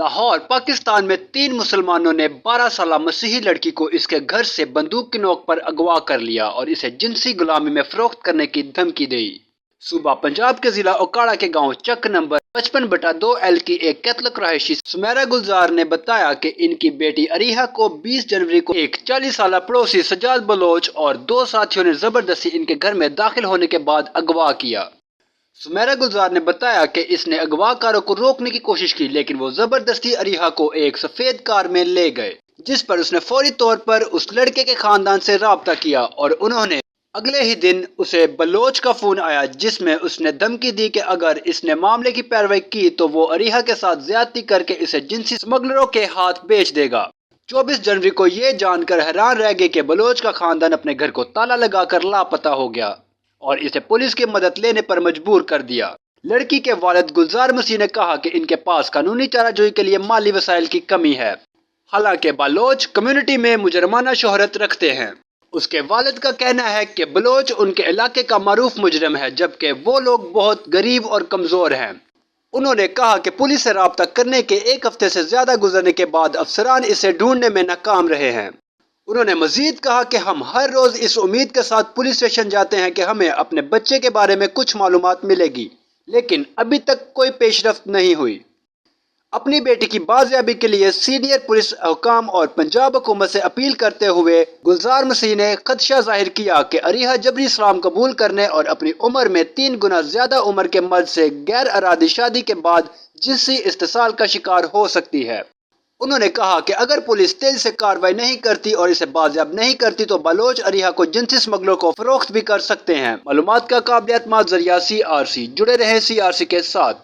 لاہور پاکستان میں 3 مسلمانوں نے 12 سالہ مسیحی لڑکی کو اس کے گھر سے بندوق کی نوک پر اغوا کر لیا اور اسے جنسی غلامی میں فروخت کرنے کی دھمکی دی۔ صوبہ پنجاب کے ضلع اوکاڑا کے گاؤں چک نمبر 55/2L کی ایک کیتھولک رہائشی سمیرا گلزار نے بتایا کہ ان کی بیٹی اریحا کو 20 جنوری کو ایک 40 سالہ پڑوسی سجاد بلوچ اور 2 ساتھیوں نے زبردستی ان کے گھر میں داخل ہونے کے بعد اغوا کیا۔ سمیرا گلزار نے بتایا کہ اس نے اغوا کاروں کو روکنے کی کوشش کی، لیکن وہ زبردستی اریحا کو ایک سفید کار میں لے گئے، جس پر اس نے فوری طور پر اس لڑکے کے خاندان سے رابطہ کیا اور انہوں نے اگلے ہی دن اسے بلوچ کا فون آیا جس میں اس نے دھمکی دی کہ اگر اس نے معاملے کی پیروی کی تو وہ اریحا کے ساتھ زیادتی کر کے اسے جنسی سمگلروں کے ہاتھ بیچ دے گا۔ 24 جنوری کو یہ جان کر حیران رہ گئے کہ بلوچ کا خاندان اپنے گھر کو تالا لگا کر لاپتہ ہو گیا اور اسے پولیس کی مدد لینے پر مجبور کر دیا۔ لڑکی کے والد گلزار مسیح نے کہا کہ ان کے پاس قانونی چارہ جوئی کے لیے مالی وسائل کی کمی ہے، حالانکہ بلوچ کمیونٹی میں مجرمانہ شہرت رکھتے ہیں۔ اس کے والد کا کہنا ہے کہ بلوچ ان کے علاقے کا معروف مجرم ہے، جبکہ وہ لوگ بہت غریب اور کمزور ہیں۔ انہوں نے کہا کہ پولیس سے رابطہ کرنے کے 1 ہفتے سے زیادہ گزرنے کے بعد افسران اسے ڈھونڈنے میں ناکام رہے ہیں۔ انہوں نے مزید کہا کہ ہم ہر روز اس امید کے ساتھ پولیس اسٹیشن جاتے ہیں کہ ہمیں اپنے بچے کے بارے میں کچھ معلومات ملے گی، لیکن ابھی تک کوئی پیش رفت نہیں ہوئی۔ اپنی بیٹی کی بازیابی کے لیے سینئر پولیس حکام اور پنجاب حکومت سے اپیل کرتے ہوئے گلزار مسیح نے خدشہ ظاہر کیا کہ اریحا جبری اسلام قبول کرنے اور اپنی عمر میں 3 گنا زیادہ عمر کے مرد سے غیر ارادی شادی کے بعد جنسی استحصال کا شکار ہو سکتی ہے۔ انہوں نے کہا کہ اگر پولیس تیزی سے کارروائی نہیں کرتی اور اسے بازیاب نہیں کرتی تو بلوچ اریحا کو جنسی اسمگلروں کو فروخت بھی کر سکتے ہیں۔ معلومات کا قابل اعتماد ذریعہ CRC، جڑے رہیں CRC کے ساتھ۔